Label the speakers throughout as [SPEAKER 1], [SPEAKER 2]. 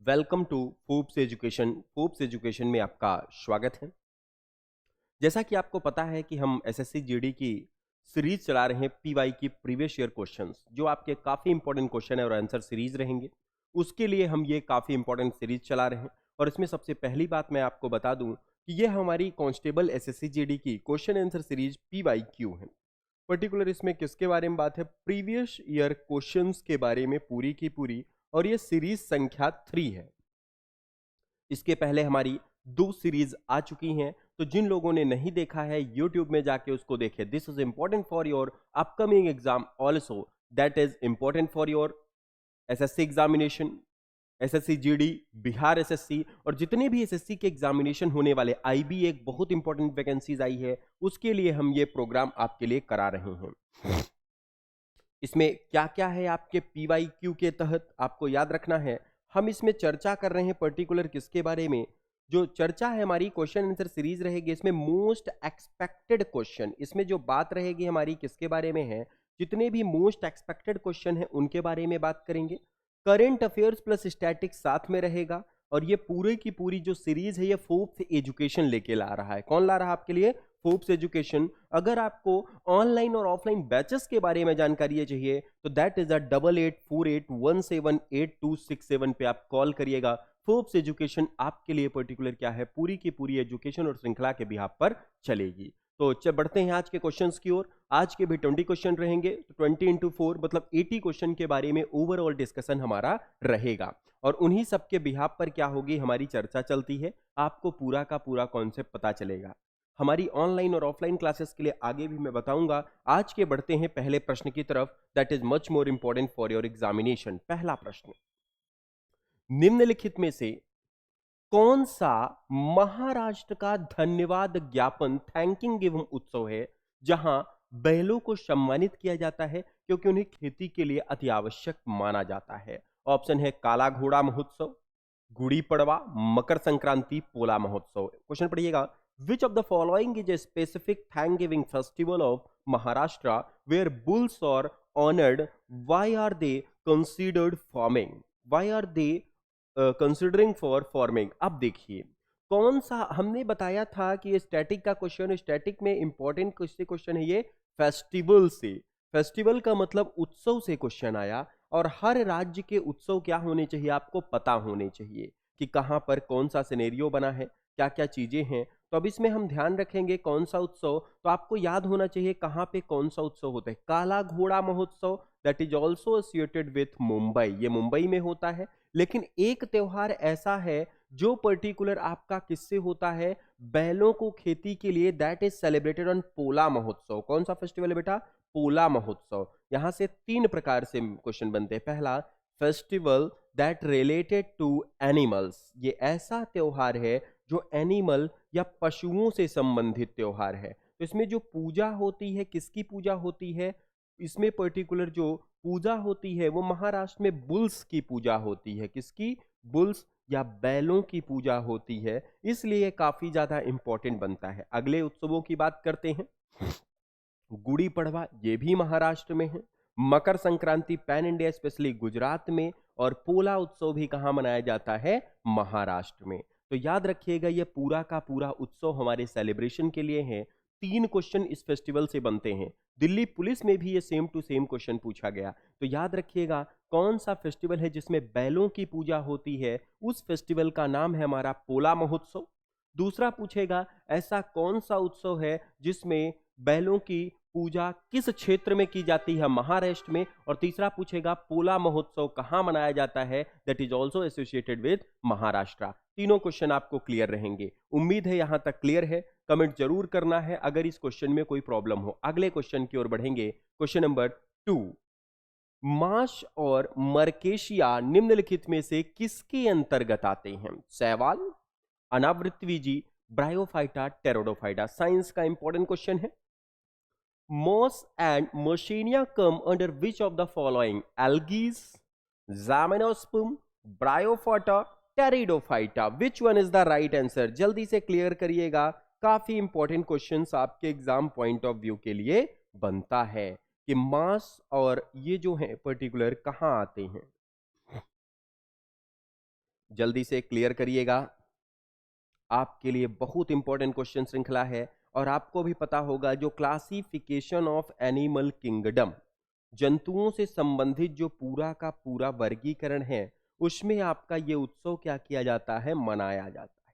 [SPEAKER 1] Welcome to Forbes education. Forbes education में आपका स्वागत है। जैसा कि आपको पता है कि हम एसएससी जीडी की सीरीज चला रहे हैं, पीवाई की प्रीवियस ईयर क्वेश्चंस, जो आपके काफ़ी इंपॉर्टेंट क्वेश्चन है और आंसर सीरीज रहेंगे। उसके लिए हम ये काफ़ी इंपॉर्टेंट सीरीज चला रहे हैं। और इसमें सबसे पहली बात मैं आपको बता दूं कि ये हमारी कांस्टेबल एसएससी जीडी की question answer series P Y Q है। पर्टिकुलर इसमें किसके बारे में बात है? प्रीवियस ईयर क्वेश्चंस के बारे में पूरी की पूरी। और ये सीरीज संख्या 3 है। इसके पहले हमारी 2 सीरीज आ चुकी हैं, तो जिन लोगों ने नहीं देखा है यूट्यूब में जाके उसको देखें। This is important for your upcoming exam also, that is important for your SSC examination, SSC GD, Bihar SSC और जितने भी एसएससी के एग्जामिनेशन होने वाले। आईबी एक बहुत इंपॉर्टेंट वैकेंसीज आई है, उसके लिए हम ये प्रोग्राम आपके लिए करा रहे हैं। इसमें क्या क्या है आपके पीवाई क्यू के तहत आपको याद रखना है। हम इसमें चर्चा कर रहे हैं पर्टिकुलर किसके बारे में? जो चर्चा है हमारी क्वेश्चन आंसर सीरीज रहेगी, इसमें मोस्ट एक्सपेक्टेड क्वेश्चन, इसमें जो बात रहेगी हमारी किसके बारे में है? जितने भी मोस्ट एक्सपेक्टेड क्वेश्चन है उनके बारे में बात करेंगे। करंट अफेयर्स प्लस स्टैटिक्स साथ में रहेगा। और ये पूरे की पूरी जो सीरीज है ये फोर्ब्स एजुकेशन लेके ला रहा है। कौन ला रहा है आपके लिए? Forbes education. अगर आपको ऑनलाइन और ऑफलाइन बैचेस के बारे में जानकारी चाहिए तो दैट इज 8848178267 पे आप कॉल करिएगा। फोर्ब्स एजुकेशन आपके लिए पर्टिकुलर क्या है, पूरी की पूरी एजुकेशन और श्रृंखला के बिहाफ पर चलेगी। तो बढ़ते हैं आज के क्वेश्चंस की ओर। आज के भी 20 क्वेश्चन रहेंगे, तो 20 × 4 मतलब 80 क्वेश्चन के बारे में ओवरऑल डिस्कशन हमारा रहेगा। और उन्हीं सब के बिहाफ पर क्या होगी, हमारी चर्चा चलती है। आपको पूरा का पूरा कॉन्सेप्ट पता चलेगा। हमारी ऑनलाइन और ऑफलाइन क्लासेस के लिए आगे भी मैं बताऊंगा। आज के बढ़ते हैं पहले प्रश्न की तरफ, that is much more important for your examination. पहला प्रश्न, निम्नलिखित में से कौन सा महाराष्ट्र का धन्यवाद ज्ञापन थैंकिंग गिविंग उत्सव है जहां बैलों को सम्मानित किया जाता है क्योंकि उन्हें खेती के लिए अति आवश्यक माना जाता है? ऑप्शन है काला घोड़ा महोत्सव, गुड़ी पड़वा, मकर संक्रांति, पोला महोत्सव। क्वेश्चन पढ़िएगा। Which of the following is a specific thanksgiving festival of Maharashtra where bulls are honoured? Why are they considered farming? Why are they considering for farming? अब देखिए कौन सा हमने बताया था कि ये स्टैटिक का क्वेश्चन, स्टैटिक में इंपॉर्टेंट क्वेश्चन है ये फेस्टिवल से। फेस्टिवल का मतलब उत्सव से क्वेश्चन आया। और हर राज्य के उत्सव क्या होने चाहिए आपको पता होने चाहिए कि कहां पर कौन सा सिनेरियो बना है, क्या क्या चीजें हैं। तो अब इसमें हम ध्यान रखेंगे कौन सा उत्सव, तो आपको याद होना चाहिए कहां पे कौन सा उत्सव होता है। काला घोड़ा महोत्सव that is also associated with Mumbai, ये मुंबई में होता है। लेकिन एक त्योहार ऐसा है जो पर्टिकुलर आपका किससे होता है, बैलों को खेती के लिए, दैट इज सेलिब्रेटेड ऑन पोला महोत्सव। कौन सा फेस्टिवल है बेटा? पोला महोत्सव। यहां से 3 प्रकार से क्वेश्चन बनते हैं। पहला, festival that related to animals, ये ऐसा त्योहार है जो एनिमल या पशुओं से संबंधित त्योहार है। तो इसमें जो पूजा होती है, किसकी पूजा होती है? इसमें पर्टिकुलर जो पूजा होती है वो महाराष्ट्र में बुल्स की पूजा होती है। किसकी? बुल्स या बैलों की पूजा होती है, इसलिए काफी ज्यादा इंपॉर्टेंट बनता है। अगले उत्सवों की बात करते हैं। गुड़ी पड़वा ये भी महाराष्ट्र में है। Makar Sankranti pan India specially Gujarat में। और पोला उत्सव भी कहां मनाया जाता है? महाराष्ट्र में। तो याद रखिएगा ये पूरा का पूरा उत्सव हमारे सेलिब्रेशन के लिए है। 3 क्वेश्चन इस फेस्टिवल से बनते हैं। दिल्ली पुलिस में भी ये सेम टू सेम क्वेश्चन पूछा गया। तो याद रखिएगा कौन सा फेस्टिवल है जिसमें बैलों की पूजा होती है, उस फेस्टिवल का नाम है हमारा पोला महोत्सव। दूसरा पूछेगा ऐसा कौन सा उत्सव है जिसमें बैलों की पूजा किस क्षेत्र में की जाती है? महाराष्ट्र में। और तीसरा पूछेगा पोला महोत्सव कहां मनाया जाता है? That is also associated with Maharashtra. तीनों क्वेश्चन आपको क्लियर रहेंगे। उम्मीद है यहां तक क्लियर है। कमेंट जरूर करना है अगर इस क्वेश्चन में कोई प्रॉब्लम हो। अगले क्वेश्चन की ओर बढ़ेंगे। क्वेश्चन नंबर 2, माश और मर्केशिया निम्नलिखित में से किसके अंतर्गत आते हैं? शैवाल, अनावृतबीजी, ब्रायोफाइटा, टेरोडोफाइटा। साइंस का इंपॉर्टेंट क्वेश्चन है। Moss and Mercinia come under which of the following? Algae, Zamenosperm, Bryophyta, Pteridophyta. Which one is the right answer? जल्दी से क्लियर करिएगा। काफी इंपॉर्टेंट क्वेश्चंस आपके एग्जाम पॉइंट ऑफ व्यू के लिए बनता है कि मास और ये जो है पर्टिकुलर कहां आते हैं। जल्दी से क्लियर करिएगा, आपके लिए बहुत इंपॉर्टेंट क्वेश्चन श्रृंखला है। और आपको भी पता होगा जो क्लासिफिकेशन ऑफ एनिमल किंगडम, जंतुओं से संबंधित जो पूरा का पूरा वर्गीकरण है, उसमें आपका ये उत्सव क्या किया जाता है, मनाया जाता है।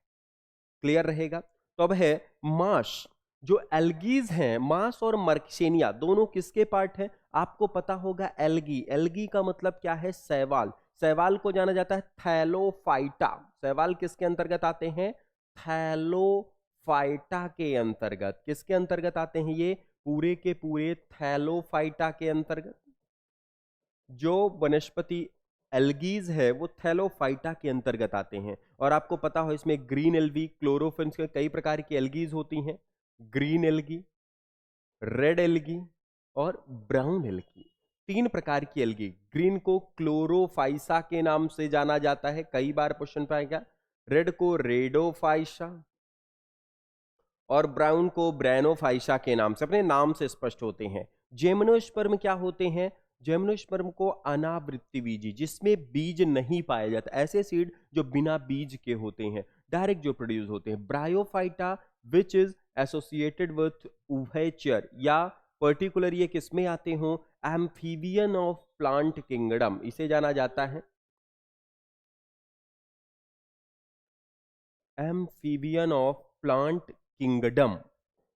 [SPEAKER 1] क्लियर रहेगा। तो अब है मास। जो एल्गीज हैं, मास और मर्क्सेनिया दोनों किसके पार्ट हैं? आपको पता होगा एल्गी, एल्गी का मतलब क्या है, शैवाल। शैवाल को जाना जाता है थैलोफाइटा। शैवाल किसके अंतर्गत आते हैं? थैलोफाइटा के अंतर्गत। किसके अंतर्गत आते हैं ये? पूरे के पूरे थैलोफाइटा के अंतर्गत। जो वनस्पति एल्गीज है वो थैलोफाइटा के अंतर्गत आते हैं। और आपको पता हो इसमें ग्रीन एल्गी, क्लोरोफिल्स के कई प्रकार की एल्गीज होती हैं। ग्रीन एल्गी, रेड एल्गी और ब्राउन एल्गी, तीन प्रकार की एल्गी। ग्रीन को क्लोरोफाइसा के नाम से जाना जाता है, कई बार क्वेश्चन पाएगा। रेड को रेडोफाइसा और ब्राउन को ब्रैनोफाइसा के नाम से, अपने नाम से स्पष्ट होते हैं। जेमनोस्पर्म क्या होते हैं? जेमनोस्पर्म को अनावृत्ति बीजी, जिसमें बीज नहीं पाया जाता, ऐसे सीड जो बिना बीज के होते हैं, डायरेक्ट जो प्रोड्यूस होते हैं। Bryophyta which is associated with उभयचर, या पर्टिकुलर ये किसमें आते हो? एम्फीबियन ऑफ प्लांट किंगडम, इसे जाना जाता है एम्फीबियन ऑफ प्लांट किंगडम,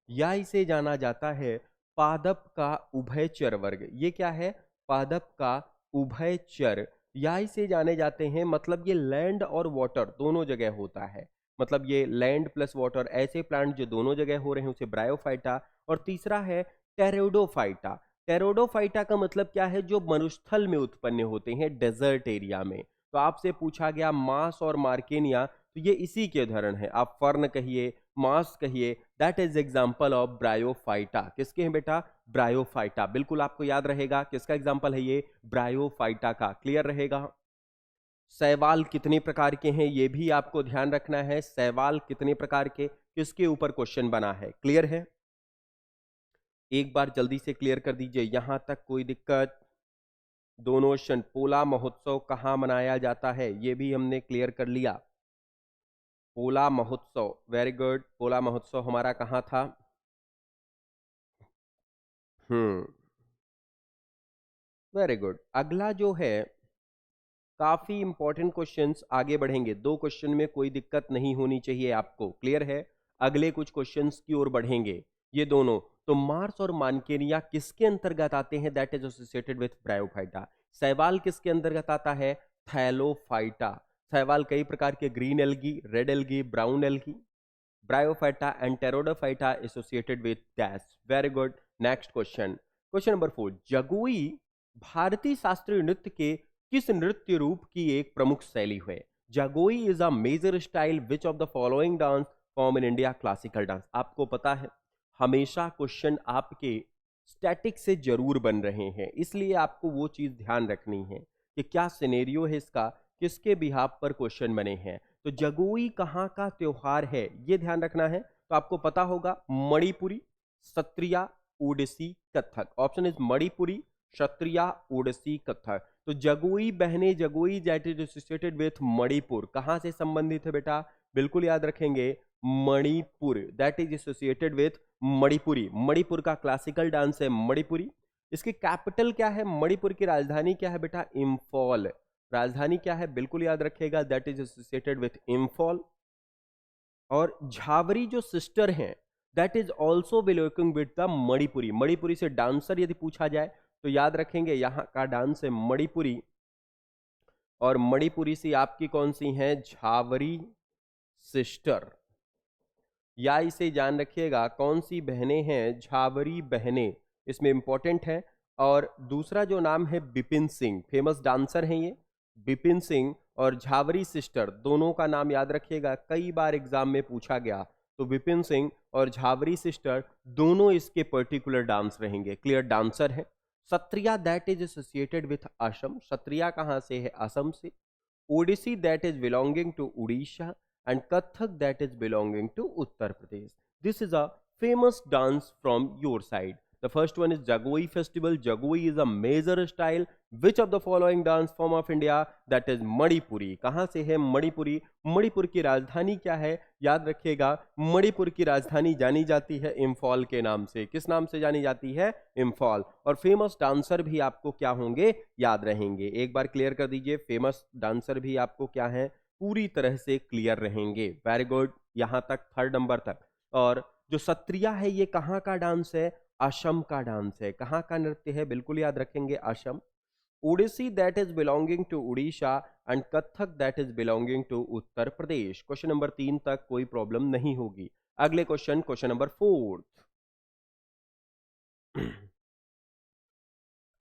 [SPEAKER 1] या इसे जाना जाता है पादप का उभयचर वर्ग। ये क्या है? पादप का उभयचर, या इसे जाने जाते हैं, मतलब ये लैंड और वाटर दोनों जगह होता है। मतलब ये लैंड प्लस वाटर, ऐसे प्लांट जो दोनों जगह हो रहे हैं उसे ब्रायोफाइटा। और तीसरा है टेरोडोफाइटा। टेरोडोफाइटा का मतलब क्या है? जो मरुस्थल में उत्पन्न होते हैं, डेजर्ट एरिया में। तो आपसे पूछा गया मास और मार्केनिया, तो ये इसी के उदाहरण है। आप फर्न कहिए, मास कहिए, that is example of bryophyta. किसके हैं बेटा? ब्रायोफाइटा। बिल्कुल आपको याद रहेगा किसका एग्जांपल है ये? ब्रायोफाइटा का। क्लियर रहेगा। शैवाल कितने प्रकार के हैं ये भी आपको ध्यान रखना है। शैवाल कितने प्रकार के, किसके ऊपर क्वेश्चन बना है? क्लियर है। एक बार जल्दी से क्लियर कर दीजिए, यहां तक कोई दिक्कत? दोनों ऑप्शन। पोला महोत्सव कहाँ मनाया जाता है, ये भी हमने क्लियर कर लिया। पोला महोत्सव, वेरी गुड। पोला महोत्सव हमारा कहाँ था? Very good. अगला जो है, काफी इंपॉर्टेंट क्वेश्चंस आगे बढ़ेंगे। दो क्वेश्चन में कोई दिक्कत नहीं होनी चाहिए आपको। क्लियर है। अगले कुछ क्वेश्चंस की ओर बढ़ेंगे ये दोनों। तो मार्स और मानकेनिया किसके अंतर्गत आते हैं? That is associated with bryophyta. शैवाल किसके अंतर्गत आता है? थैलोफाइटा। शैवाल कई प्रकार के, green algae, red algae, brown algae. Bryophyta and pteridophyta associated with dash. Very good. Next question, question number 4। Jagoi भारतीय शास्त्रीय नृत्य के किस नृत्य रूप की एक प्रमुख शैली है? Jagoi is a major style which of the following dance form in India classical dance. आपको पता है हमेशा क्वेश्चन आपके स्टैटिक से जरूर बन रहे हैं, इसलिए आपको वो चीज ध्यान रखनी है कि क्या सिनेरियो है इसका, किसके बिहाफ पर क्वेश्चन बने हैं। तो जगोई कहाँ का त्योहार है ये ध्यान रखना है। तो आपको पता होगा मणिपुरी, सत्रिया, ओडिसी, कथक। Option is Manipuri, Kshatriya, Odissi, Kathak. तो जगोई बहने, Jagoi that is associated with Manipur, कहां से संबंधित है बेटा? बिल्कुल याद रखेंगे, Manipur, that is associated with Manipuri. Manipur का क्लासिकल डांस है मणिपुरी। इसकी कैपिटल क्या है? मणिपुर की राजधानी क्या है बेटा? इंफॉल। राजधानी क्या है? बिल्कुल याद रखेगा, that is associated with Imphal. और झावरी जो सिस्टर हैं, that is also belonging with the Manipuri. Manipuri से डांसर यदि पूछा जाए तो याद रखेंगे यहां का डांस है मणिपुरी। और मणिपुरी से आपकी कौन सी हैं? झावरी सिस्टर। या इसे जान रखिएगा कौन सी बहनें हैं? झावरी बहनें, इसमें इंपॉर्टेंट है। और दूसरा जो नाम है बिपिन सिंह, फेमस डांसर हैं ये। बिपिन सिंह और झावरी सिस्टर दोनों का नाम याद रखिएगा, कई बार एग्जाम में पूछा गया। तो बिपिन सिंह और झावरी सिस्टर दोनों इसके पर्टिकुलर डांस रहेंगे। क्लियर, डांसर है। Sattriya that is associated with Assam. Sattriya कहां से है? असम से। Odissi that is belonging to Orissa and Kathak that is belonging to Uttar Pradesh. This is a famous dance from your side. The first one is Jagoi festival. Jagoi is a major style. Which of the following dance form of India? That is Manipuri. कहाँ से है मणिपुरी? मणिपुर की राजधानी क्या है? याद रखिएगा, मणिपुर की राजधानी जानी जाती है इम्फॉल के नाम से. किस नाम से जानी जाती है? इम्फॉल. और फेमस डांसर भी आपको क्या होंगे? याद रहेंगे. एक बार क्लियर कर दीजिए, फेमस डांसर भी आपको क्या है? पूरी तरह से क्लियर रहेंगे. वेरी गुड, यहां तक, थर्ड नंबर तक. और जो सत्रिया है ये कहाँ का डांस है? असम का डांस है. कहाँ का नृत्य है? बिल्कुल याद रखेंगे, Assam. Odissi that is belonging to Orissa and Kathak that is belonging to Uttar Pradesh. Question number 3 तक कोई प्रॉब्लम नहीं होगी. अगले क्वेश्चन, क्वेश्चन नंबर 4.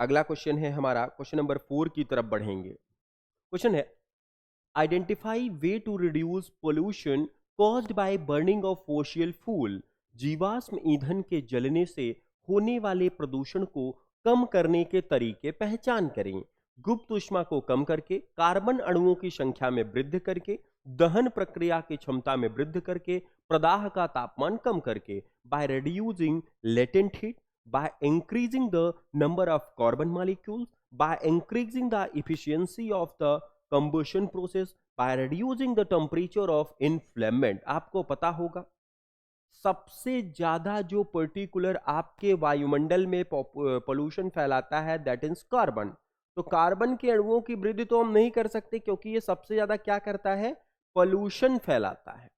[SPEAKER 1] अगला क्वेश्चन है हमारा, क्वेश्चन नंबर 4 की तरफ बढ़ेंगे. क्वेश्चन है, identify way to reduce pollution caused by burning of fossil fuel. जीवाश्म ईंधन के जलने से होने वाले प्रदूषण को कम करने के तरीके पहचान करें. गुप्त ऊष्मा को कम करके, कार्बन अणुओं की संख्या में वृद्धि करके, दहन प्रक्रिया की क्षमता में वृद्धि करके, प्रदाह का तापमान कम करके. By reducing latent heat, by increasing the number of carbon molecules, by increasing the efficiency of the combustion process, by reducing the temperature of inflammant. आपको पता होगा सबसे ज्यादा जो पर्टिकुलर आपके वायुमंडल में पोल्यूशन फैलाता है दैट इज कार्बन. तो कार्बन के अणुओं की वृद्धि तो हम नहीं कर सकते क्योंकि ये सबसे ज्यादा क्या करता है? पोल्यूशन फैलाता है.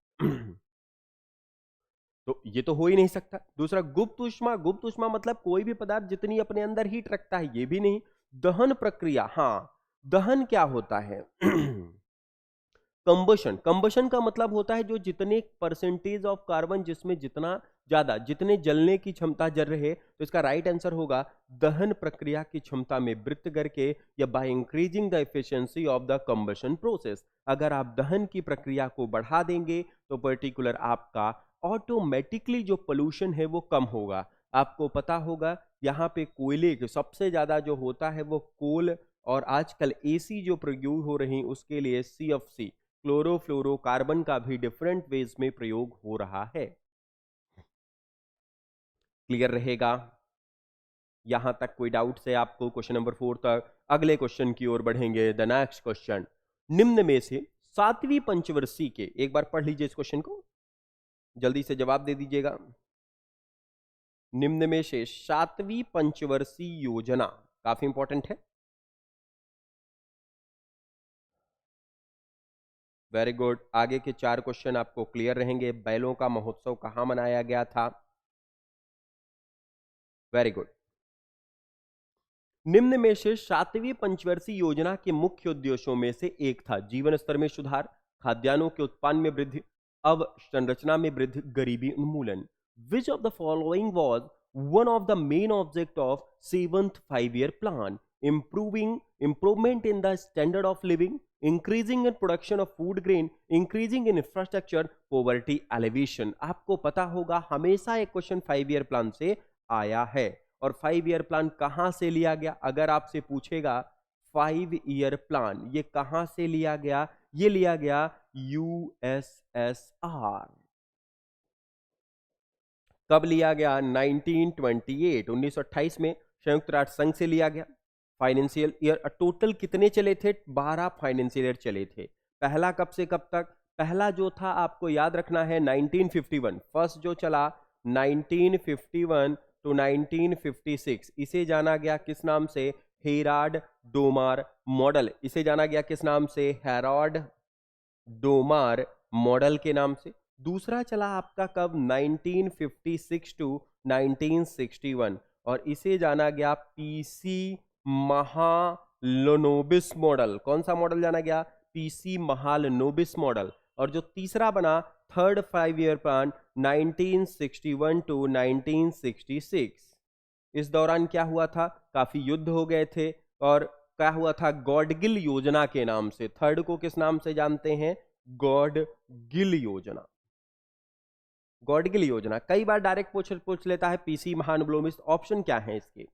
[SPEAKER 1] तो ये तो हो ही नहीं सकता. दूसरा, गुप्त ऊष्मा. गुप्त ऊष्मा मतलब कोई भी पदार्थ जितनी अपने अंदर हीट रखता है, ये भी नहीं. दहन प्रक्रिया, हाँ, दहन क्या होता है? कंबशन. कंबशन का मतलब होता है जो जितने परसेंटेज ऑफ कार्बन, जिसमें जितना ज्यादा, जितने जलने की क्षमता जल रहे. तो इसका राइट आंसर होगा दहन प्रक्रिया की क्षमता में वृद्धि करके, या bye increasing the efficiency of the combustion process. अगर आप दहन की प्रक्रिया को बढ़ा देंगे तो पर्टिकुलर आपका ऑटोमेटिकली जो पोल्यूशन है वो कम होगा. आपको पता होगा यहाँ पे कोयले के सबसे ज्यादा जो होता है वो कोल, और आजकल एसी जो प्रयोग हो रही उसके लिए CFC, क्लोरोफ्लोरोकार्बन का भी डिफरेंट वेज में प्रयोग हो रहा है. क्लियर रहेगा? यहां तक कोई डाउट है आपको? क्वेश्चन नंबर 4 तक. अगले क्वेश्चन की ओर बढ़ेंगे. द नेक्स्ट क्वेश्चन, निम्न में से सातवीं पंचवर्षीय के, एक बार पढ़ लीजिए इस क्वेश्चन को, जल्दी से जवाब दे दीजिएगा. निम्न में से सातवीं पंचवर्षीय योजना, काफी इंपॉर्टेंट है. Very good. आगे के 4 क्वेश्चन आपको क्लियर रहेंगे. बैलों का महोत्सव कहां मनाया गया था? Very good. निम्न में से सातवीं पंचवर्षीय योजना के मुख्य उद्देश्यों में से एक था जीवन स्तर में सुधार, खाद्यान्नों के उत्पादन में वृद्धि, अवसंरचना में वृद्धि, गरीबी उन्मूलन. विच of the following was one of the main object of 7th 5-year plan? improvement in the standard of living, increasing in production of food grain, increasing in infrastructure, poverty alleviation. आपको पता होगा हमेशा एक क्वेश्चन 5-year प्लान से आया है. और 5-year plan कहां से लिया गया? अगर आपसे पूछेगा 5-year प्लान ये कहां से लिया गया? ये लिया गया USSR. कब लिया गया? 1928, 1928 में संयुक्त राष्ट्र संघ से लिया गया. फाइनेंशियल ईयर टोटल कितने चले थे? 12 फाइनेंशियल ईयर चले थे. पहला कब से कब तक? पहला जो था आपको याद रखना है 1951. फर्स्ट जो चला 1951 टू 1956, इसे जाना गया किस नाम से? Herald Domar model. इसे जाना गया किस नाम से? हेराल्ड डोमार मॉडल के नाम से. दूसरा चला आपका कब? 1956 टू 1961, और इसे जाना गया पीसी महालनोबिस मॉडल. कौन सा मॉडल जाना गया? PC Mahalanobis model. और जो तीसरा बना थर्ड 5-year प्लान 1961 टू 1966. इस दौरान क्या हुआ था? काफी युद्ध हो गए थे. और क्या हुआ था? गॉडगिल योजना के नाम से. थर्ड को किस नाम से जानते हैं? गॉडगिल योजना. गॉडगिल योजना कई बार डायरेक्ट पूछ लेता है. पीसी महालनोबिस ऑप्शन क्या है इसके?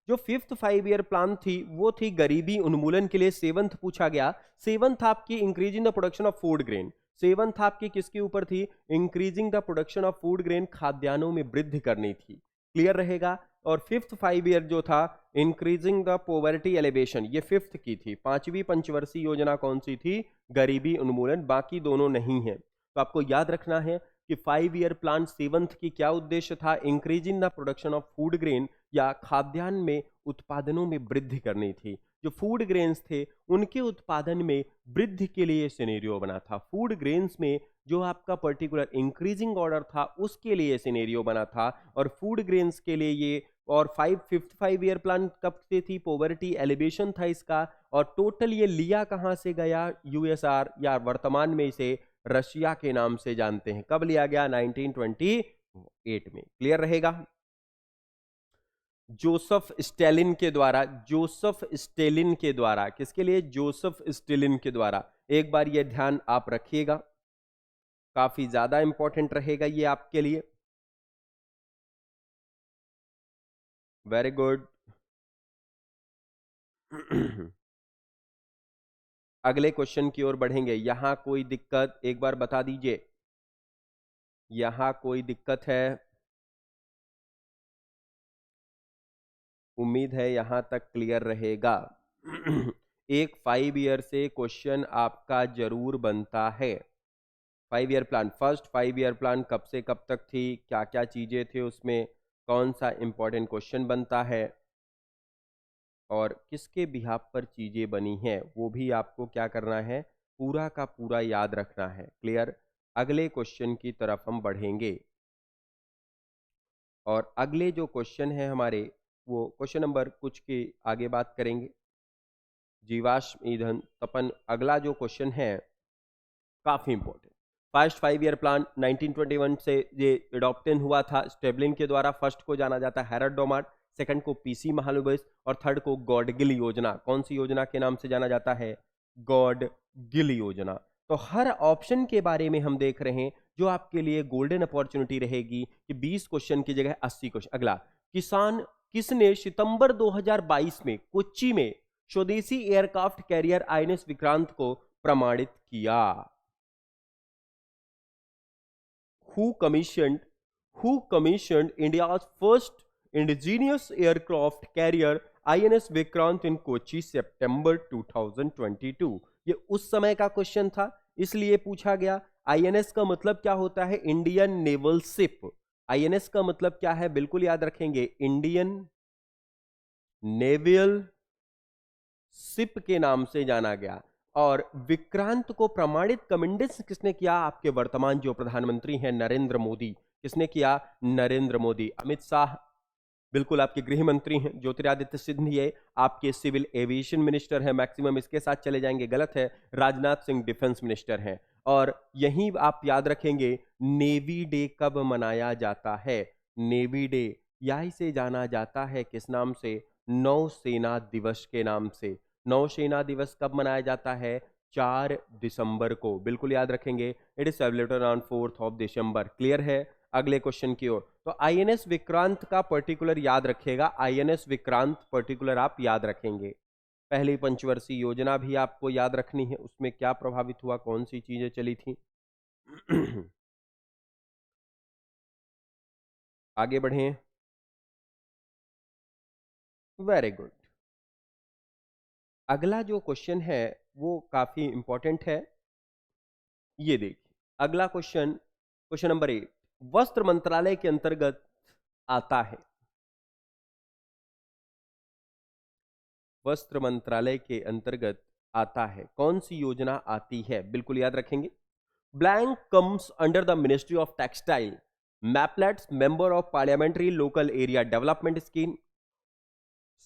[SPEAKER 1] जो 5th 5-year प्लान थी वो थी गरीबी उन्मूलन के लिए. 7th पूछा गया. 7th आपकी increasing the production of food grain. 7th आपकी किसके ऊपर थी? Increasing the production of food grain, खाद्यान्नों में वृद्धि करनी थी. क्लियर रहेगा। और फिफ्थ 5 ईयर जो था इंक्रीजिंग द पॉवर्टी एलिवेशन, ये फिफ्थ की थी। पांचवी पंचवर्षीय योजना कौन सी थी? गरीबी उन्मूलन, बाकी दोनों नहीं है। तो आपको याद रखना है कि 5 ईयर प्लान सेवंथ की क्या उद्देश्य था? Increasing the production of food grain, या खाद्यान्न में उत्पादनों में वृद्धि करनी थी। जो फूड ग्रेन्स थे उनके उत्पादन में वृद्धि के लिए सिनेरियो बना था। फूड ग्रेन्स में जो आपका पर्टिकुलर इंक्रीजिंग ऑर्डर था उसके लिए सिनेरियो बना था, और फूड ग्रेन्स के लिए ये। और फिफ्थ 5 ईयर प्लान कब से थी? पॉवर्टी एलिवेशन था इसका। और टोटल ये लिया कहां से गया? यूएसआर, या वर्तमान में इसे रशिया के नाम से जानते हैं। कब लिया गया? 1928 में। क्लियर रहेगा। जोसेफ स्टेलिन के द्वारा, जोसेफ स्टेलिन के द्वारा, किसके लिए? जोसेफ स्टेलिन के द्वारा। एक बार ये ध्यान आप रखिएगा, काफी ज्यादा इंपॉर्टेंट रहेगा ये आपके लिए। Very good. अगले क्वेश्चन की ओर बढ़ेंगे। यहां कोई दिक्कत एक बार बता दीजिए, यहां कोई दिक्कत है? उम्मीद है यहां तक क्लियर रहेगा। एक 5 ईयर से क्वेश्चन आपका जरूर बनता है। 5 year plan, first 5 year plan कब से कब तक थी, क्या क्या चीजें थे उसमें, कौन सा इंपॉर्टेंट क्वेश्चन बनता है, और किसके बिहाफ पर चीजें बनी हैं, वो भी आपको क्या करना है? पूरा का पूरा याद रखना है। क्लियर। अगले क्वेश्चन की तरफ हम बढ़ेंगे, और अगले जो क्वेश्चन है हमारे, वो क्वेश्चन नंबर कुछ के आगे बात करेंगे। जीवाश्म ईंधन तपन, अगला जो क्वेश्चन है काफी इंपॉर्टेंट। फर्स्ट 5 ईयर प्लान 1921 से ये अडॉप्टेन हुआ था स्टेबलिन के द्वारा। फर्स्ट को जाना जाता है हैरड डोमार्ट, सेकंड को पीसी महालनोबिस, और थर्ड को गॉडगिल योजना। कौन सी योजना के नाम से जाना जाता है? गॉडगिल योजना। तो हर ऑप्शन के बारे में हम देख रहे हैं, जो आपके लिए गोल्डन अपॉर्चुनिटी रहेगी कि 20 क्वेश्चन की जगह 80 क्वेश्चन। अगला, किसने सितंबर 2022 में कोच्चि में स्वदेशी एयरक्राफ्ट कैरियर आईएनएस विक्रांत को प्रमाणित किया? who commissioned India's first indigenous aircraft carrier INS Vikrant in Kochi September 2022? ये उस समय का क्वेश्चन था, इसलिए पूछा गया। आईएनएस का मतलब क्या होता है? Indian naval ship. आईएनएस का मतलब क्या है? बिल्कुल याद रखेंगे, इंडियन नेवल शिप के नाम से जाना गया। और विक्रांत को प्रमाणित कमेंडेंस किसने किया? आपके वर्तमान जो प्रधानमंत्री हैं नरेंद्र मोदी। किसने किया? नरेंद्र मोदी। अमित शाह बिल्कुल आपके गृह मंत्री हैं। ज्योतिरादित्य सिंधिया आपके सिविल एविएशन मिनिस्टर हैं, मैक्सिमम इसके साथ चले जाएंगे, गलत है। राजनाथ सिंह डिफेंस मिनिस्टर हैं। और यही आप याद रखेंगे, नेवी डे कब मनाया जाता है? नेवी डे या इसे जाना जाता है किस नाम से? नौसेना दिवस के नाम से। नौसेना दिवस कब मनाया जाता है? 4 दिसंबर को। बिल्कुल याद रखेंगे, it is celebrated on 4 December. Clear है। अगले क्वेश्चन की ओर। तो आईएनएस विक्रांत का पर्टिकुलर याद रखेगा, आईएनएस विक्रांत पर्टिकुलर आप याद रखेंगे। पहली पंचवर्षीय योजना भी आपको याद रखनी है, उसमें क्या प्रभावित हुआ, कौन सी चीजें चली थी। आगे बढ़ें। Very good. अगला जो क्वेश्चन है वो काफी इंपॉर्टेंट है। ये देखिए अगला क्वेश्चन, क्वेश्चन नंबर 8 वस्त्र मंत्रालय के अंतर्गत आता है। वस्त्र मंत्रालय के अंतर्गत आता है, कौन सी योजना आती है? बिल्कुल याद रखेंगे। Blank comes under the ministry of textile, MPLADS member of parliamentary local area development scheme.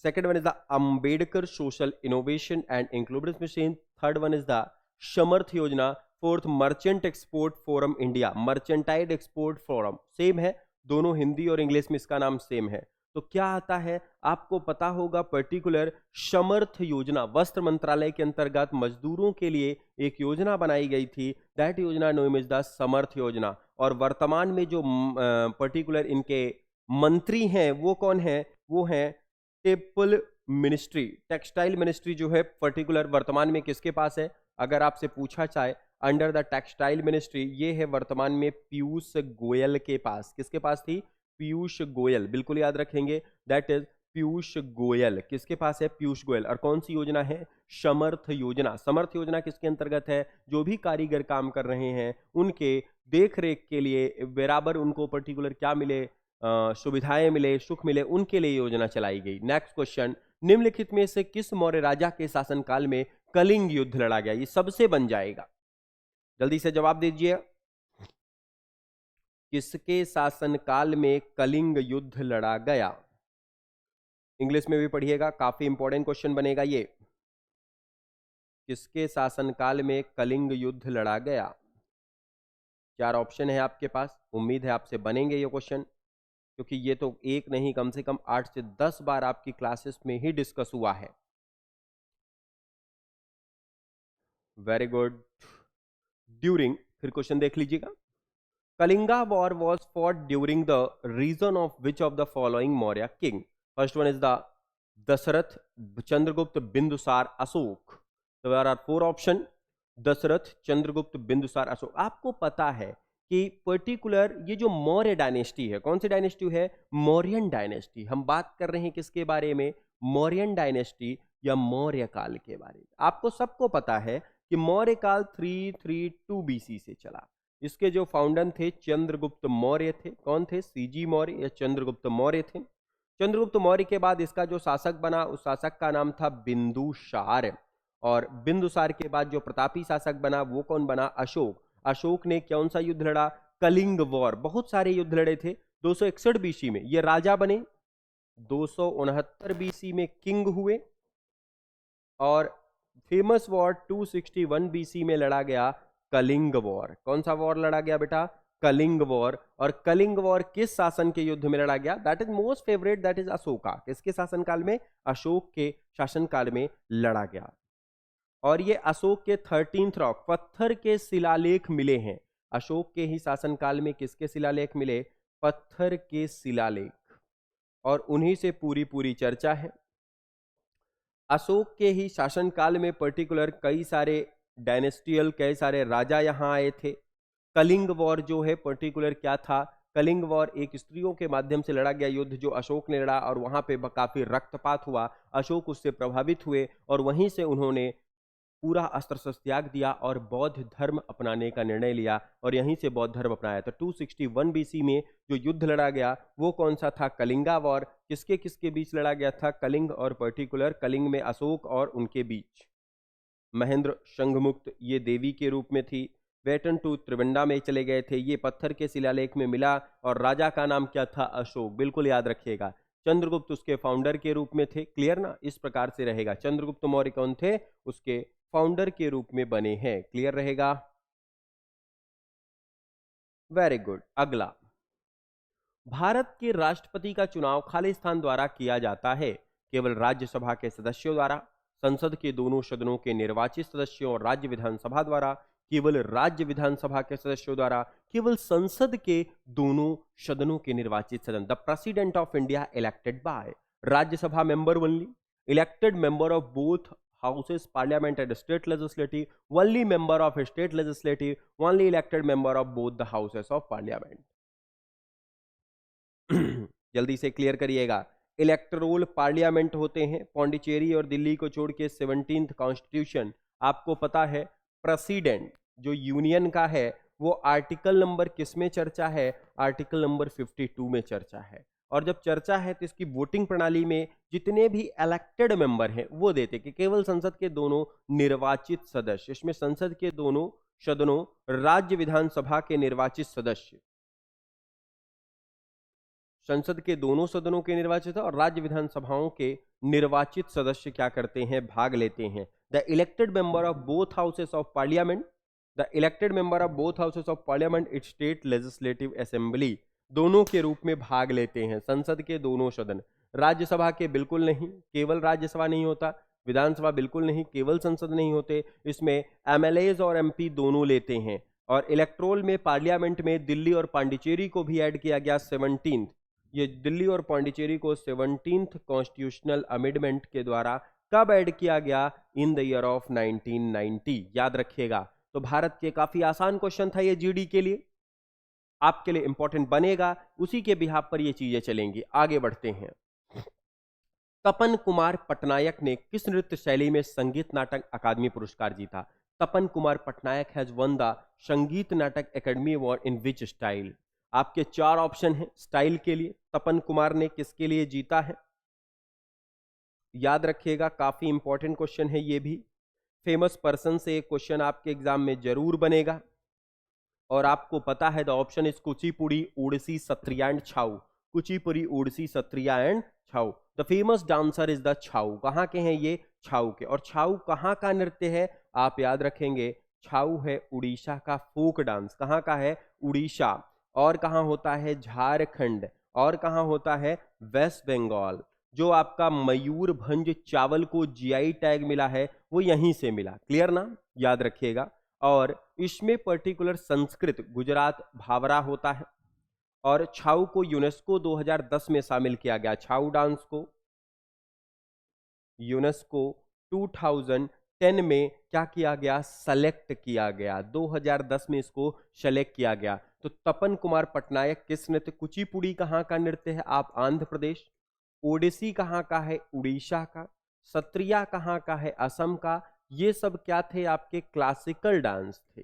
[SPEAKER 1] Second one is the Ambedkar Social Innovation and Inclusiveness Mission. Third one is the Samarth Yojana. Fourth, Merchant Export Forum India. Mercantile Export Forum same है, दोनों हिंदी और English में इसका नाम same है। तो क्या आता है आपको पता होगा। पर्टिकुलर समर्थ योजना, वस्त्र मंत्रालय के अंतर्गत मजदूरों के लिए एक योजना बनाई गई थी। दैट योजना नेम इज द समर्थ योजना। और वर्तमान में जो पर्टिकुलर इनके मंत्री हैं वो कौन है? वो हैं टेपल मिनिस्ट्री, टेक्सटाइल मिनिस्ट्री जो है पर्टिकुलर वर्तमान में किसके पास है? अगर आपसे पूछा जाए अंडर द टेक्सटाइल मिनिस्ट्री, ये है वर्तमान में पीयूष गोयल के पास। किसके पास थी? पीयूष गोयल, बिल्कुल याद रखेंगे, दैट इज पीयूष गोयल। किसके पास है? पीयूष गोयल। और कौन सी योजना है? समर्थ योजना। समर्थ योजना किसके अंतर्गत है? जो भी कारीगर काम कर रहे हैं उनके देख रेख के लिए बराबर उनको पर्टिकुलर क्या मिले, सुविधाएं मिले, सुख मिले, उनके लिए योजना चलाई गई। नेक्स्ट क्वेश्चन, निम्नलिखित में से किस मौर्य राजा के शासनकाल में कलिंग युद्ध लड़ा गया? ये सबसे बन जाएगा, जल्दी से जवाब दीजिए। किसके शासनकाल में कलिंग युद्ध लड़ा गया? इंग्लिश में भी पढ़िएगा, काफी इंपॉर्टेंट क्वेश्चन बनेगा ये। किसके शासनकाल में कलिंग युद्ध लड़ा गया? 4 ऑप्शन है आपके पास। उम्मीद है आपसे बनेंगे ये क्वेश्चन, क्योंकि ये तो एक नहीं कम से कम 8 से 10 बार आपकी क्लासेस में ही डिस्कस हुआ है। Very good. ड्यूरिंग, फिर क्वेश्चन देख लीजिएगा। Kalinga war was fought during the region of which of the following Maurya king? First one is the Dasharatha, Chandragupta, Bindusara, Ashoka. तो there are 4 option, Dasharatha, Chandragupta, Bindusara, Ashoka. आपको पता है कि पर्टिकुलर ये जो मौर्य डायनेस्टी है, कौन सी डायनेस्टी है? मौर्यन डायनेस्टी। हम बात कर रहे हैं किसके बारे में? मौर्यन डायनेस्टी या मौर्य काल के बारे में। आपको सबको पता है कि मौर्य काल 332 बीसी से चला। इसके जो फाउंडर थे चंद्रगुप्त मौर्य थे। कौन थे? सीजी मौर्य या चंद्रगुप्त मौर्य थे। चंद्रगुप्त मौर्य के बाद इसका जो शासक बना, उस शासक का नाम था बिंदुसार। और बिंदुसार के बाद जो प्रतापी शासक बना वो कौन बना? अशोक। अशोक ने कौन सा युद्ध लड़ा? कलिंग वॉर। बहुत सारे युद्ध लड़े थे। 261 बीसी में ये राजा बने, 269 बीसी में किंग हुए, और फेमस वॉर 261 बीसी में लड़ा गया कलिंग वॉर। कौन सा वॉर लड़ा गया बेटा? कलिंग वॉर। और कलिंग वॉर किस शासन के युद्ध में लड़ा गया? That is most favourite, that is Ashoka. किसके शासनकाल में? अशोक के शासनकाल में लड़ा गया। और ये अशोक के 13th रॉक, पत्थर के शिलालेख मिले हैं। अशोक के ही शासनकाल में किसके शिलालेख मिले? पत्थर के शिलालेख। और उन्हीं से पूरी चर्चा है। अशोक के ही शासनकाल में पर्टिकुलर कई सारे डायनेस्टियल, कई सारे राजा यहाँ आए थे। कलिंग वॉर जो है पर्टिकुलर क्या था? कलिंग वॉर एक स्त्रियों के माध्यम से लड़ा गया युद्ध जो अशोक ने लड़ा, और वहां पे काफी रक्तपात हुआ। अशोक उससे प्रभावित हुए और वहीं से उन्होंने पूरा अस्त्र शस्त्र त्याग दिया और बौद्ध धर्म अपनाने का निर्णय लिया, और यहीं से बौद्ध धर्म अपनाया। तो 261 बीसी में जो युद्ध लड़ा गया वो कौन सा था? कलिंगा वॉर। किसके किसके बीच लड़ा गया था? कलिंग और पर्टिकुलर कलिंग में अशोक और उनके बीच। महेंद्र शंखमुक्त ये देवी के रूप में थी। वेटन टू त्रिवंडा में चले गए थे, ये पत्थर के शिलालेख में मिला, और राजा का नाम क्या था? अशोक। बिल्कुल याद रखिएगा। चंद्रगुप्त उसके फाउंडर के रूप में थे। क्लियर ना? इस प्रकार से रहेगा। चंद्रगुप्त मौर्य कौन थे? उसके फाउंडर के रूप में बने हैं। क्लियर रहेगा? Very good. अगला, भारत के राष्ट्रपति का चुनाव खालिस्तान द्वारा किया जाता है? केवल राज्यसभा के सदस्यों द्वारा, संसद के दोनों सदनों के निर्वाचित सदस्यों और राज्य विधानसभा द्वारा, केवल राज्य विधानसभा के सदस्यों द्वारा, केवल संसद के दोनों सदनों के निर्वाचित सदन। The president of India elected by Rajya Sabha member only, elected member of both houses parliament and state legislative, only member of state legislative, only elected member of both the houses of parliament. जल्दी से clear करिएगा। Electoral parliament होते हैं पौंडीचेरी और दिल्ली को छोड़ के। 17th constitution आपको पता है। प्रेसिडेंट जो यूनियन का है वो आर्टिकल नंबर किस में चर्चा है? आर्टिकल नंबर 52 में चर्चा है। और जब चर्चा है तो इसकी वोटिंग प्रणाली में जितने भी इलेक्टेड मेंबर हैं वो देते कि केवल संसद के दोनों निर्वाचित सदस्य, इसमें संसद के दोनों सदनों, राज्य विधानसभा के निर्वाचित सदस्य, संसद के दोनों सदनों के निर्वाचित और राज्य विधानसभाओं के निर्वाचित सदस्य क्या करते हैं? भाग लेते हैं। The elected member of both houses of parliament, the elected member of both houses of parliament it state legislative assembly, दोनों के रूप में भाग लेते हैं। संसद के दोनों सदन, राज्यसभा के बिल्कुल नहीं, केवल राज्यसभा नहीं होता, विधानसभा बिल्कुल नहीं, केवल संसद नहीं होते, इसमें एमएलएज और एमपी दोनों लेते हैं। और इलेक्ट्रोल में पार्लियामेंट में दिल्ली और पांडिचेरी को भी ऐड किया गया 17th। ये दिल्ली और पांडिचेरी को 17th कॉन्स्टिट्यूशनल अमेंडमेंट के द्वारा कब ऐड किया गया? In the year of 1990। याद रखिएगा। तो भारत के काफी आसान क्वेश्चन था ये जीडी के लिए। आपके लिए इंपॉर्टेंट बनेगा, उसी के बिहाफ पर ये चीजें चलेंगी। आगे बढ़ते हैं। तपन कुमार पटनायक ने किस नृत्य शैली में संगीत नाटक अकादमी पुरस्कार जीता? Tapan Kumar Pattanaik has won the Sangeet Natak academy award in which style? आपके चार ऑप्शन हैं स्टाइल के लिए। तपन कुमार ने किसके लिए जीता है? याद रखिएगा, काफी इंपॉर्टेंट क्वेश्चन है ये भी। फेमस पर्सन से एक क्वेश्चन आपके एग्जाम में जरूर बनेगा। और आपको पता है the option is Kuchipudi, Odissi, Sattriya and Chhau. Kuchipudi, Odissi, Sattriya and Chhau. The famous dancer is the Chhau. कहां के हैं ये? छाऊ के। और छाऊ कहां का नृत्य है? आप याद रखेंगे, छाऊ है उड़ीसा का फोक डांस। कहां का है? उड़ीसा। और कहां होता है? झारखंड। और कहां होता है? वेस्ट बंगाल। जो आपका मयूरभंज चावल को जीआई टैग मिला है वो यहीं से मिला। क्लियर ना? याद रखिएगा। और इसमें पर्टिकुलर संस्कृत गुजरात भावरा होता है। और छाऊ को यूनेस्को 2010 में शामिल किया गया। छाऊ डांस को यूनेस्को 2010 में क्या किया गया? सेलेक्ट किया गया। 2010 में इसको सेलेक्ट किया गया। तो तपन कुमार पटनायक किस नृत्य? कुचिपुड़ी कहां का नृत्य है? आप आंध्र प्रदेश। ओडिसी कहां का है? उड़ीसा का। सत्रिया कहां का है? असम का। ये सब क्या थे? आपके क्लासिकल डांस थे।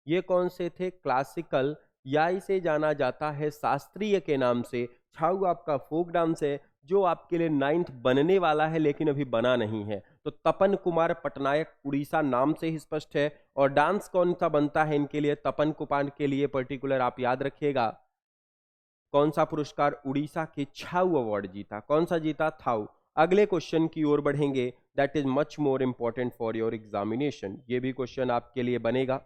[SPEAKER 1] ये कौन से थे? क्लासिकल, या इसे जाना जाता है शास्त्रीय के नाम से। छाऊ आपका फोक डांस है जो आपके लिए 9th बनने वाला है लेकिन अभी बना नहीं है। तो तपन कुमार पटनायक उड़ीसा नाम से ही स्पष्ट है। और डांस कौन सा बनता है इनके लिए? तपन कुमार के लिए पर्टिकुलर आप याद रखिएगा, कौन सा पुरस्कार? उड़ीसा के छाऊ अवार्ड जीता। कौन सा जीता? थाऊ। अगले क्वेश्चन की ओर बढ़ेंगे, that is much more important for your examination. ये भी क्वेश्चन आपके लिए बनेगा।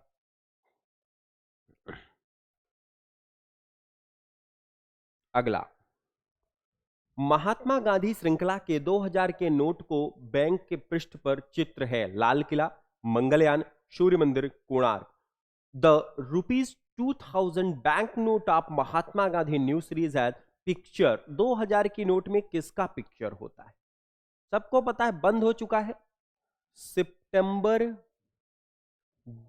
[SPEAKER 1] अगला, महात्मा गांधी श्रृंखला के 2000 के नोट को बैंक के पृष्ठ पर चित्र है। लाल किला, मंगलयान, सूर्य मंदिर, Konark. The ₹2000 bank note of Mahatma Gandhi new series है पिक्चर। 2000 की नोट में किसका पिक्चर होता है? सबको पता है, बंद हो चुका है। सितंबर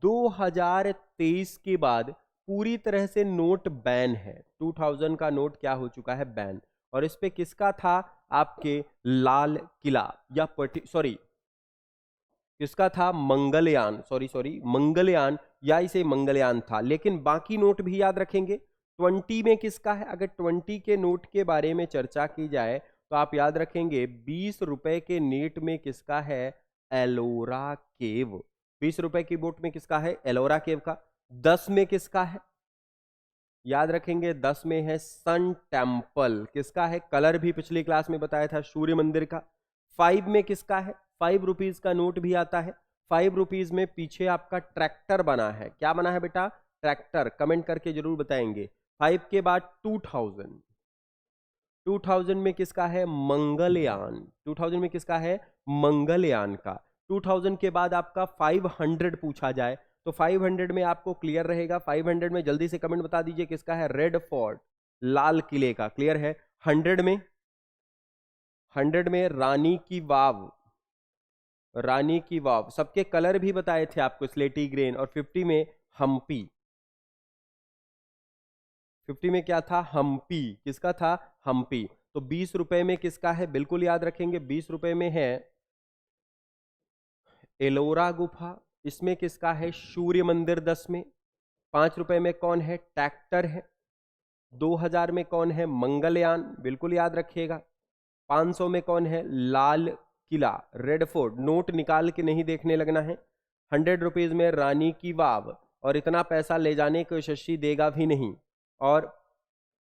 [SPEAKER 1] 2023 के बाद पूरी तरह से नोट बैन है। 2000 का नोट क्या हो चुका है? बैन। और इस पे किसका था? आपके लाल किला या सॉरी, किसका था? मंगलयान। सॉरी मंगलयान, या इसे मंगलयान था। लेकिन बाकी नोट भी याद रखेंगे। 20 में किसका है? अगर 20 के नोट के बारे में चर्चा की जाए तो आप याद रखेंगे 20 रुपए के नोट में किसका है? एलोरा केव। 20 रुपए की नोट में किसका है? एलोरा केव का। 10 में किसका है? याद रखेंगे 10 में है सन टेम्पल। किसका है? कलर भी पिछली क्लास में बताया था, सूर्य मंदिर का। 5 में किसका है? 5 रुपीज का नोट भी आता है। 5 रुपीज में पीछे आपका ट्रैक्टर बना है। क्या बना है बेटा? ट्रैक्टर। कमेंट करके जरूर बताएंगे। 5 के बाद 2000। 2000 में किसका है? मंगलयान। 2000 में किसका है? मंगलयान का। 2000 के बाद आपका 500 पूछा जाए तो 500 में आपको क्लियर रहेगा। 500 में जल्दी से कमेंट बता दीजिए किसका है? रेड फोर्ट, लाल किले का। क्लियर है? 100 में, 100 में रानी की वाव। रानी की वाव, सबके कलर भी बताए थे आपको, स्लेटी ग्रीन। और 50 में हम्पी। 50 में क्या था? हम्पी। किसका था? हम्पी। तो 20 रुपए में किसका है? बिल्कुल याद रखेंगे, 20 रुपए में है एलोरा गुफा। इसमें किसका है? सूर्य मंदिर। 10 में। 5 रुपए में कौन है? ट्रैक्टर है। 2000 में कौन है? मंगलयान। बिल्कुल याद रखिएगा। 500 में कौन है? Lal Qila, red fort. Note निकाल के नहीं देखने लगना है। 100 रुपीज में रानी की वाव। और इतना पैसा ले जाने को यशस्वी देगा भी नहीं। और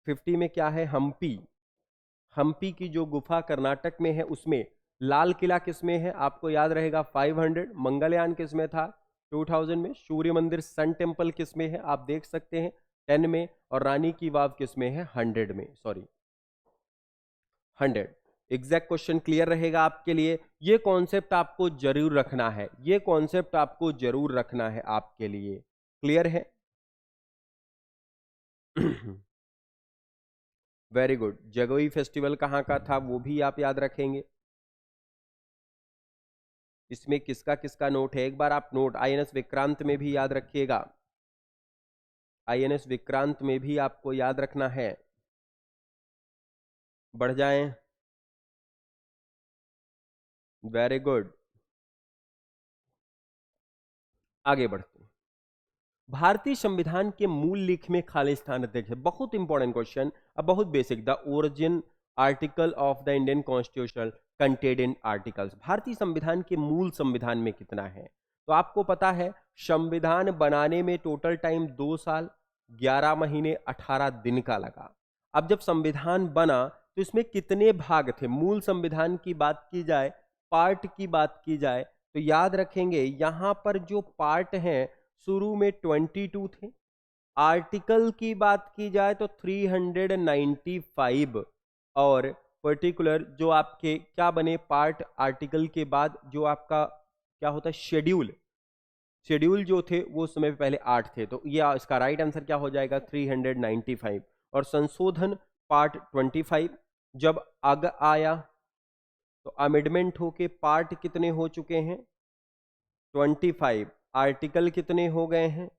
[SPEAKER 1] 50 में क्या है? हम्पी। हम्पी की जो गुफा कर्नाटक में है उसमें। लाल किला किस में है? आपको याद रहेगा 500। मंगलयान किस में था? 2000 में। सूर्य मंदिर सन टेम्पल किस में है? आप देख सकते हैं 10 में। और रानी की वाव किस में है? 100 में। सॉरी, 100। एग्जैक्ट क्वेश्चन क्लियर रहेगा आपके लिए। ये कॉन्सेप्ट आपको जरूर रखना है। ये कॉन्सेप्ट आपको जरूर रखना है आपके लिए। क्लियर है? Very good. जगोई फेस्टिवल कहाँ का था वो भी आप याद रखेंगे। इसमें किसका किसका नोट है? एक बार आप नोट आईएनएस विक्रांत में भी याद रखिएगा। आईएनएस विक्रांत में भी आपको याद रखना है। बढ़ जाएं। Very good. आगे बढ़ते हैं। भारतीय संविधान के मूल लेख में खाली स्थान अध्यक्ष है। बहुत इंपॉर्टेंट क्वेश्चन, अब बहुत basic. The origin article of the Indian constitution contained in articles. भारतीय संविधान के मूल संविधान में कितना है? तो आपको पता है संविधान बनाने में टोटल टाइम 2 साल 11 महीने 18 दिन का लगा। अब जब संविधान बना तो इसमें कितने भाग थे? मूल संविधान की बात की जाए, पार्ट की बात की जाए, तो याद रखेंगे यहां पर जो पार्ट हैं शुरू में 22 थे। आर्टिकल की बात की जाए तो 395, और पर्टिकुलर जो आपके क्या बने पार्ट आर्टिकल के बाद, जो आपका क्या होता है शेड्यूल, शेड्यूल जो थे वो समय पहले 8 थे। तो ये इसका राइट आंसर क्या हो जाएगा? 395। और संशोधन पार्ट 25 जब आगे आया तो अमेंडमेंट होके पार्ट कितने हो चुके हैं? 25। आर्टिकल कितने हो गए हैं?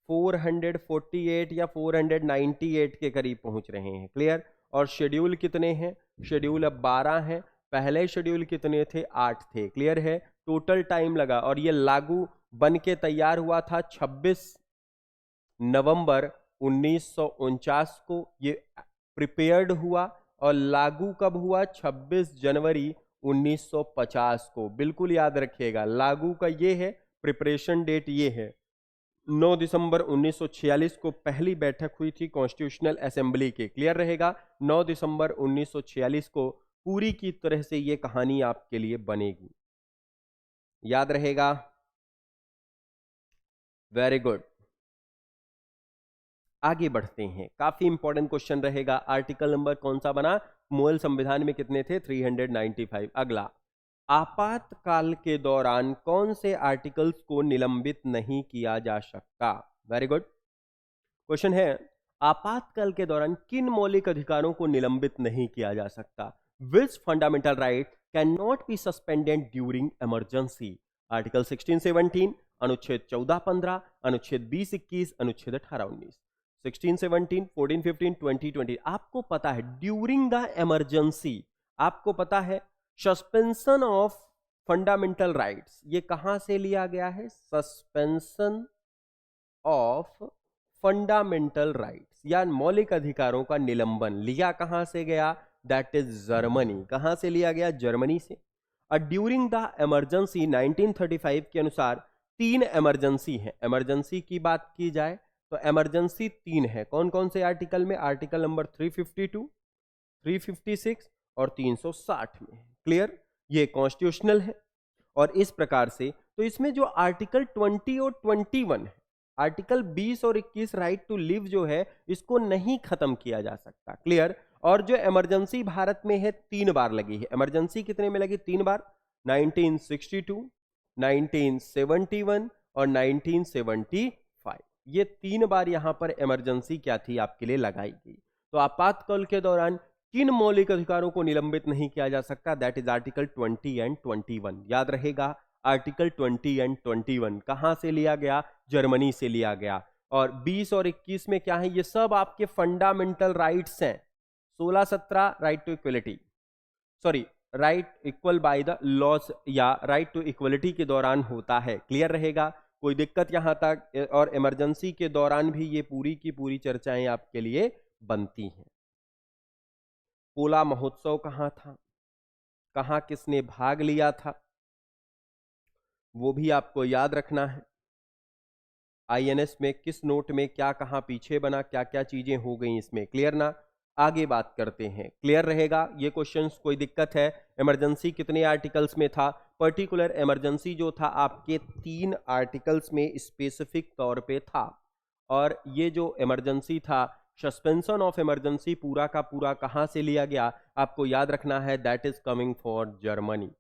[SPEAKER 1] 448 या 498 के करीब पहुंच रहे हैं। क्लियर? और शेड्यूल कितने हैं? शेड्यूल अब 12 हैं। पहले शेड्यूल कितने थे? 8 थे। क्लियर है? टोटल टाइम लगा, और ये लागू बन के तैयार हुआ था 26 नवंबर 1949 को। ये प्रिपेयर्ड हुआ और लागू कब हुआ? 26 जनवरी 1950 को। बिल्कुल याद रखिएगा, लागू का ये है, प्रिपरेशन डेट ये है। 9 दिसंबर 1946 को पहली बैठक हुई थी कॉन्स्टिट्यूशनल असेंबली के। क्लियर रहेगा? 9 दिसंबर 1946 को पूरी की तरह से ये कहानी आपके लिए बनेगी। याद रहेगा? Very good. आगे बढ़ते हैं, काफी इंपॉर्टेंट क्वेश्चन रहेगा। आर्टिकल नंबर कौन सा बना? मूल संविधान में कितने थे? 395। अगला, आपातकाल के दौरान कौन से आर्टिकल्स को निलंबित नहीं किया जा सकता? वेरी गुड क्वेश्चन है। आपातकाल के दौरान किन मौलिक अधिकारों को निलंबित नहीं किया जा सकता? Which fundamental right can not be suspended during emergency? Article 16-17, अनुच्छेद 14-15, अनुच्छेद 20-21, अनुच्छेद 18-19। 16-17, 14-15, 20-20। आपको पता है ड्यूरिंग द इमरजेंसी, आपको पता है सस्पेंशन ऑफ फंडामेंटल राइट्स, ये कहां से लिया गया है? सस्पेंशन ऑफ फंडामेंटल राइट्स या मौलिक अधिकारों का निलंबन लिया कहां से गया? That is Germany. कहां से लिया गया? जर्मनी से। और ड्यूरिंग द इमरजेंसी 1935 के अनुसार 3 इमरजेंसी है। इमरजेंसी की बात की जाए तो इमरजेंसी 3 है। कौन कौन से आर्टिकल में? आर्टिकल नंबर 352, 356 और 360 में। क्लियर? ये कॉन्स्टिट्यूशनल है। और इस प्रकार से तो इसमें जो आर्टिकल 20 और 21 है, आर्टिकल 20 और 21 राइट टू लिव जो है, इसको नहीं खत्म किया जा सकता। क्लियर? और जो इमरजेंसी भारत में है 3 बार लगी है। इमरजेंसी कितने में लगी? 3 बार, 1962, 1971 और 1975। ये 3 बार यहां पर इमरजेंसी क्या थी? आपके लिए लगाई गई। तो आपातकाल के दौरान किन मौलिक अधिकारों को निलंबित नहीं किया जा सकता? That is article 20 and 21। याद रहेगा, आर्टिकल 20 एंड 21 कहां से लिया गया? जर्मनी से लिया गया। और 20 और 21 में क्या है? ये सब आपके फंडामेंटल राइट्स हैं। 16-17 right to equality, sorry right equal by the laws या राइट टू इक्वलिटी के दौरान होता है। क्लियर रहेगा? कोई दिक्कत यहां तक? और इमरजेंसी के दौरान भी ये पूरी की पूरी चर्चाएं आपके लिए बनती हैं। पोला महोत्सव कहां था? कहां किसने भाग लिया था? वो भी आपको याद रखना है। आईएनएस में किस नोट में क्या कहां पीछे बना, क्या क्या चीजें हो गई इसमें। क्लियर ना? आगे बात करते हैं। क्लियर रहेगा ये क्वेश्चंस? कोई दिक्कत है? इमरजेंसी कितने आर्टिकल्स में था? पर्टिकुलर इमरजेंसी जो था आपके 3 आर्टिकल्स में स्पेसिफिक तौर पे था। और ये जो इमरजेंसी था, सस्पेंशन ऑफ इमरजेंसी पूरा का पूरा कहां से लिया गया? आपको याद रखना है, that is coming for Germany.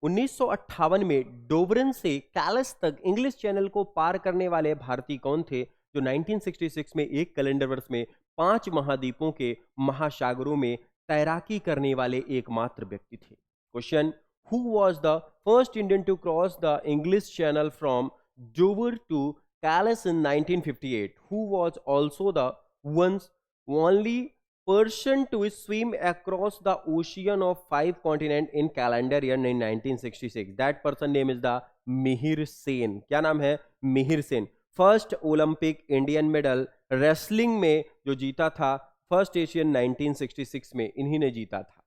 [SPEAKER 1] 1958 में डोबरन से कैलस तक इंग्लिश चैनल को पार करने वाले भारतीय कौन थे, जो 1966 में एक कैलेंडर वर्ष में 5 महाद्वीपों के महासागरों में तैराकी करने वाले एकमात्र व्यक्ति थे? Question, who was the first Indian to cross the English channel from Dover to Calais in 1958, who was also the once only person to swim across the ocean of 5 continents in calendar year in 1966. That person name is the Mihir Sen. क्या नाम है? Mihir Sen. First Olympic Indian medal wrestling में जो जीता था, first Asian 1966 में इन्हीं ने जीता था,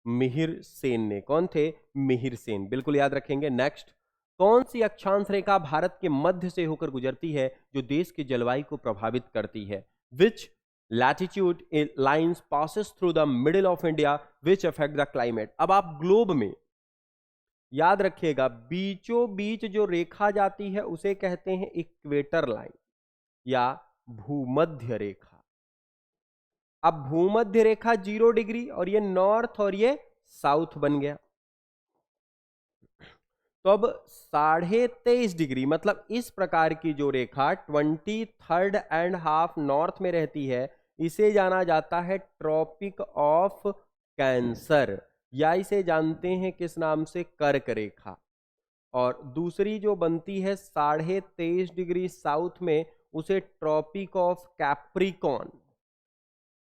[SPEAKER 1] मिहिर सेन ने. कौन थे? मिहिर सेन. बिल्कुल याद रखेंगे. नेक्स्ट, कौन सी अक्षांश रेखा भारत के मध्य से होकर गुजरती है जो देश की जलवायु को प्रभावित करती है? Which latitude lines passes through the middle of India which affect the climate. अब आप ग्लोब में याद रखिएगा, बीचों बीच जो रेखा जाती है उसे कहते हैं इक्वेटर लाइन या भूमध्य रेखा. अब भूमध्य रेखा 0 डिग्री और ये नॉर्थ और ये साउथ बन गया. तो अब 23.5 डिग्री मतलब इस प्रकार की जो रेखा 23.5 नॉर्थ में रहती है, इसे जाना जाता है ट्रॉपिक ऑफ कैंसर, या इसे जानते हैं किस नाम से? कर्क रेखा. और दूसरी जो बनती है 23.5 डिग्री साउथ में, उसे ट्रॉपिक ऑफ कैप्रिकॉन,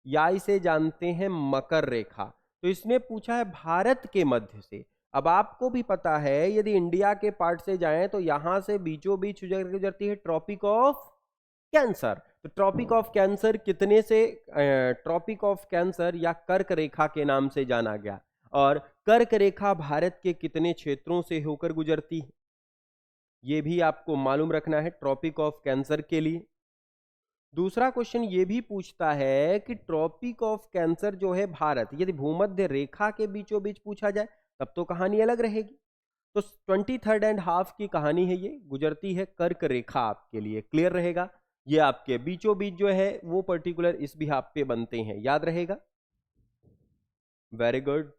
[SPEAKER 1] या इसे जानते हैं मकर रेखा. तो इसने पूछा है भारत के मध्य से. अब आपको भी पता है यदि इंडिया के पार्ट से जाएं तो यहां से बीचों बीच गुजरती है ट्रॉपिक ऑफ कैंसर. तो ट्रॉपिक ऑफ कैंसर कितने से ट्रॉपिक ऑफ कैंसर या कर्क रेखा के नाम से जाना गया, और कर्क रेखा भारत के कितने क्षेत्रों से होकर गुजरती है, यह भी आपको मालूम रखना है ट्रॉपिक ऑफ कैंसर के लिए. दूसरा क्वेश्चन ये भी पूछता है कि ट्रॉपिक ऑफ कैंसर जो है भारत, यदि भूमध्य रेखा के बीचों बीच पूछा जाए तब तो कहानी अलग रहेगी. तो 23.5 की कहानी है, ये गुजरती है कर्क रेखा. आपके लिए क्लियर रहेगा. ये आपके बीचों बीच जो है वो पर्टिकुलर इस बिहाफ पे बनते हैं, याद रहेगा. Very good.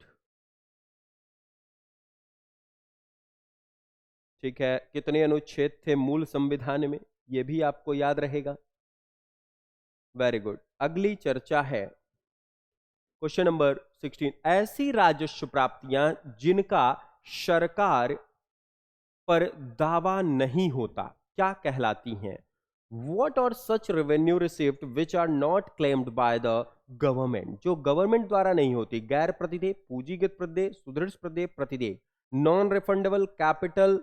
[SPEAKER 1] ठीक है, कितने अनुच्छेद थे मूल संविधान में, ये भी आपको याद रहेगा. Very good. अगली चर्चा है क्वेश्चन नंबर 16. ऐसी राजस्व प्राप्तियां जिनका सरकार पर दावा नहीं होता क्या कहलाती हैं? What are such revenue received which are not claimed by the government? जो गवर्नमेंट द्वारा नहीं होती. गैर प्रतिदेय, पूंजीगत प्रतिदेय, सुदृढ़ प्रतिदेय, प्रतिदेय, non refundable, capital,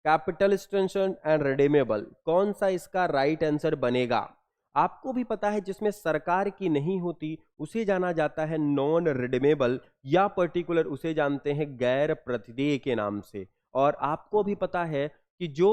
[SPEAKER 1] capital extension and redeemable. कौन सा इसका राइट आंसर बनेगा? आपको भी पता है जिसमें सरकार की नहीं होती उसे जाना जाता है नॉन रिडीमेबल, या पर्टिकुलर उसे जानते हैं गैर प्रतिदेय के नाम से. और आपको भी पता है कि जो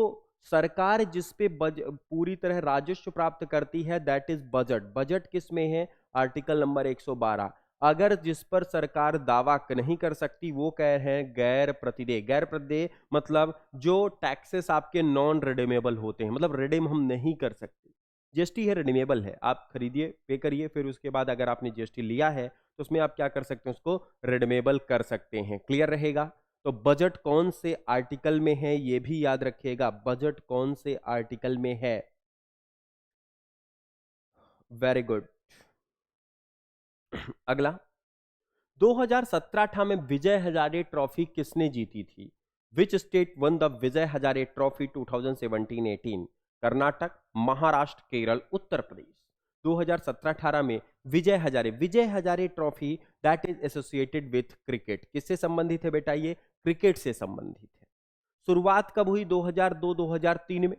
[SPEAKER 1] सरकार जिस पे पूरी तरह राजस्व प्राप्त करती है दैट इज बजट. बजट किस में है? Article number 112. अगर जिस पर सरकार दावा नहीं कर सकती वो कह रहे हैं गैर प्रतिदेय. गैर प्रतिदेय मतलब जो टैक्सेस आपके नॉन रिडीमेबल होते हैं, मतलब रिडीम हम नहीं कर सकते. जीएसटी है रिडीमेबल है, आप खरीदिए, पे करिए, फिर उसके बाद अगर आपने जीएसटी लिया है तो उसमें आप क्या कर सकते हैं? उसको रिडीमेबल कर सकते हैं. क्लियर रहेगा. तो बजट कौन से आर्टिकल में है ये भी याद रखिएगा. बजट कौन से आर्टिकल में है? Very good. अगला, 2017-18 में विजय हजारे ट्रॉफी किसने जीती थी? Which state won the Vijay Hazare trophy 2017-18? Karnataka, Maharashtra, Kerala, Uttar Pradesh. 2017-18 में Vijay Hazare trophy that is associated with cricket. किससे संबंधित है बेटा? ये क्रिकेट से संबंधित है. शुरुआत कब हुई? 2002-2003 में.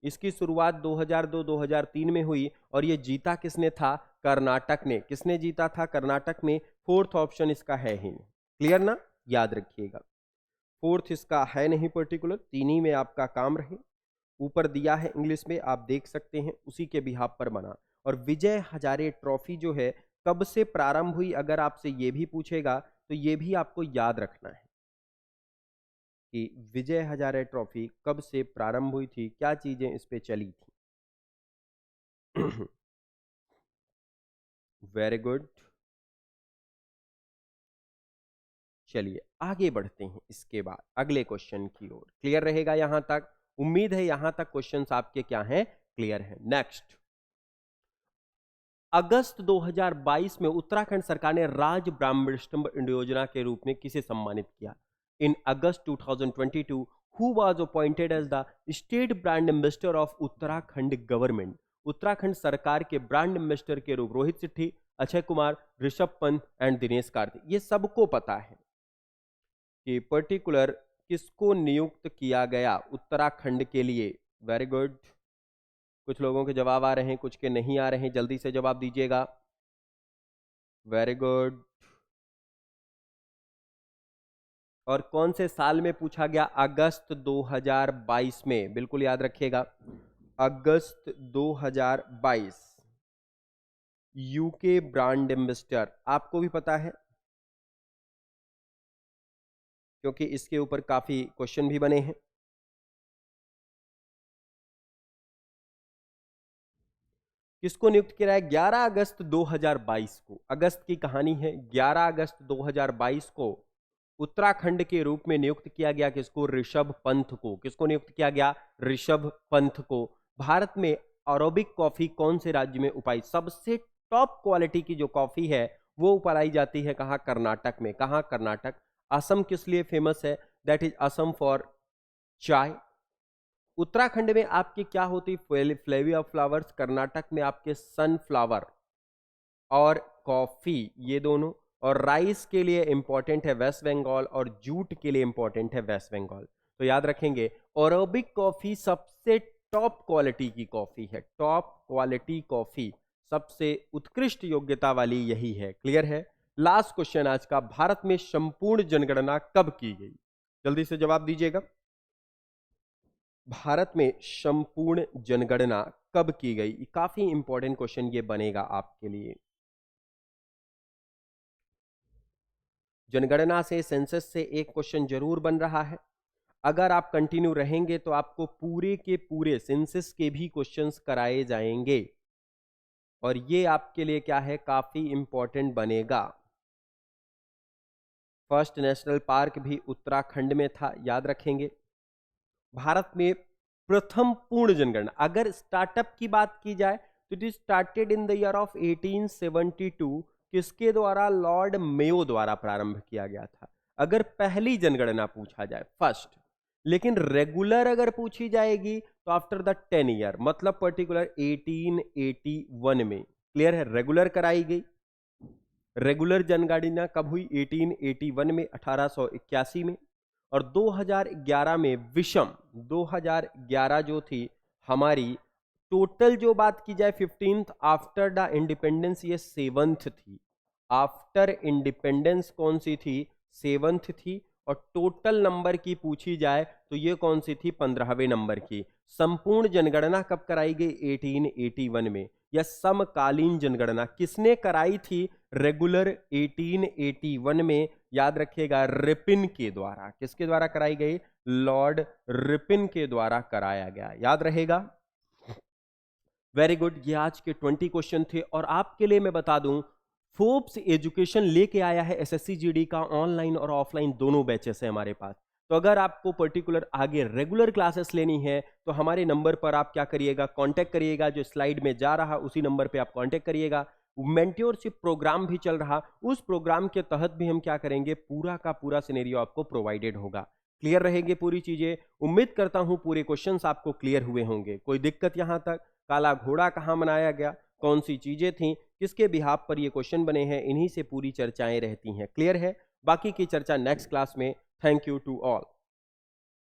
[SPEAKER 1] इसकी शुरुआत 2002-2003 में हुई और ये जीता किसने था? कर्नाटक ने. किसने जीता था? कर्नाटक में. फोर्थ ऑप्शन इसका है ही नहीं. क्लियर ना? याद रखिएगा, फोर्थ इसका है नहीं पर्टिकुलर, तीन ही में आपका काम रहे. ऊपर दिया है इंग्लिश में, आप देख सकते हैं, उसी के बिहाफ पर बना. और विजय हजारे ट्रॉफी जो है कब से प्रारंभ हुई, अगर आपसे ये भी पूछेगा तो ये भी आपको याद रखना है कि विजय हजारे ट्रॉफी कब से प्रारंभ हुई थी, क्या चीजें इस पे चली थी. Very good. चलिए आगे बढ़ते हैं इसके बाद अगले क्वेश्चन की ओर. क्लियर रहेगा यहां तक? उम्मीद है यहां तक क्वेश्चंस आपके क्या हैं? क्लियर हैं. नेक्स्ट, अगस्त 2022 में उत्तराखंड सरकार ने राज ब्राह्मणस्तंभ योजना के रूप में किसे सम्मानित किया? In August 2022 who was appointed as the state brand ambassador of Uttarakhand government. Uttarakhand सरकार के ब्रांड एम्बेसडर के रूप रोहित सेठी, अक्षय कुमार, ऋषभ पंत एंड दिनेश कार्तिक। ये सबको पता है कि पर्टिकुलर किसको नियुक्त किया गया उत्तराखंड के लिए। वेरी गुड, कुछ लोगों के जवाब आ रहे हैं, कुछ के नहीं आ रहे हैं, जल्दी से जवाब दीजिएगा। Very good. और कौन से साल में पूछा गया? अगस्त 2022 में, बिल्कुल याद रखिएगा, अगस्त 2022। यूके ब्रांड एम्बेसडर आपको भी पता है क्योंकि इसके ऊपर काफी क्वेश्चन भी बने हैं। किसको नियुक्त किया है? 11 अगस्त 2022 को। अगस्त की कहानी है। 11 अगस्त 2022 को उत्तराखंड के रूप में नियुक्त किया गया किसको? ऋषभ पंत को। किसको नियुक्त किया गया? ऋषभ पंत को। भारत में अरेबिक कॉफी कौन से राज्य में उपाई? सबसे टॉप क्वालिटी की जो कॉफी है वो उपाई जाती है कहां? कर्नाटक में। कहां? कर्नाटक। असम किस लिए फेमस है? दैट इज असम फॉर चाय। उत्तराखंड में आपके क्या होती? Flavia flowers. कर्नाटक में आपके सनफ्लावर और कॉफी, ये दोनों। और राइस के लिए इंपॉर्टेंट है वेस्ट बंगाल, और जूट के लिए इंपॉर्टेंट है वेस्ट बंगाल। तो याद रखेंगे, अरेबिक कॉफी सबसे टॉप क्वालिटी की कॉफी है। टॉप क्वालिटी कॉफी, सबसे उत्कृष्ट योग्यता वाली यही है। क्लियर है? लास्ट क्वेश्चन आज का, भारत में संपूर्ण जनगणना कब की गई? जल्दी से जवाब दीजिएगा। भारत में संपूर्ण जनगणना कब की गई? काफी इंपॉर्टेंट क्वेश्चन ये बनेगा आपके लिए। जनगणना से, सेंसस से एक क्वेश्चन जरूर बन रहा है। अगर आप कंटिन्यू रहेंगे तो आपको पूरे के पूरे सेंसस के भी क्वेश्चंस कराए जाएंगे, और ये आपके लिए क्या है? काफी इंपॉर्टेंट बनेगा। फर्स्ट नेशनल पार्क भी उत्तराखंड में था, याद रखेंगे। भारत में प्रथम पूर्ण जनगणना, अगर स्टार्टअप की बात की जाए तो it started in the year of 1872। किसके द्वारा? लॉर्ड मेयो द्वारा प्रारंभ किया गया था। अगर पहली जनगणना पूछा जाए, फर्स्ट। लेकिन रेगुलर अगर पूछी जाएगी तो आफ्टर द 10 ईयर, मतलब पर्टिकुलर 1881 में। क्लियर है? रेगुलर कराई गई। रेगुलर जनगणना कब हुई? 1881 में, 1881 में। और 2011 में विषम, 2011 जो थी हमारी, टोटल जो बात की जाए 15th आफ्टर द इंडिपेंडेंस, ये 7th थी। आफ्टर इंडिपेंडेंस कौन सी थी? 7th थी। और टोटल नंबर की पूछी जाए तो ये कौन सी थी? 15वें नंबर की। संपूर्ण जनगणना कब कराई गई? 1881 में। या समकालीन जनगणना किसने कराई थी? रेगुलर 1881 में। याद रखिएगा, रिपिन के द्वारा। किसके द्वारा कराई गई? लॉर्ड रिपिन के द्वारा कराया गया। याद रहेगा। Very good. ये आज के 20 क्वेश्चन थे। और आपके लिए मैं बता दूं, फोर्ब्स एजुकेशन लेके आया है एसएससी जीडी का ऑनलाइन और ऑफलाइन दोनों बैचेस है हमारे पास। तो अगर आपको पर्टिकुलर आगे रेगुलर क्लासेस लेनी है तो हमारे नंबर पर आप क्या करिएगा? कांटेक्ट करिएगा। जो स्लाइड में जा रहा उसी नंबर पे आप कांटेक्ट करिएगा। मेंटोरशिप प्रोग्राम भी चल रहा, उस प्रोग्राम के तहत भी हम क्या करेंगे? पूरा का पूरा सिनेरियो आपको प्रोवाइडेड होगा। क्लियर रहेंगे पूरी चीजें? उम्मीद करता हूं पूरे क्वेश्चंस आपको क्लियर हुए होंगे। कोई दिक्कत यहां तक? काला घोड़ा कहां बनाया गया, कौन सी चीजें थी, किसके बिहाफ पर ये क्वेश्चन बने हैं, इन्हीं से पूरी चर्चाएं रहती हैं। क्लियर है? बाकी की चर्चा नेक्स्ट क्लास में। Thank you to all.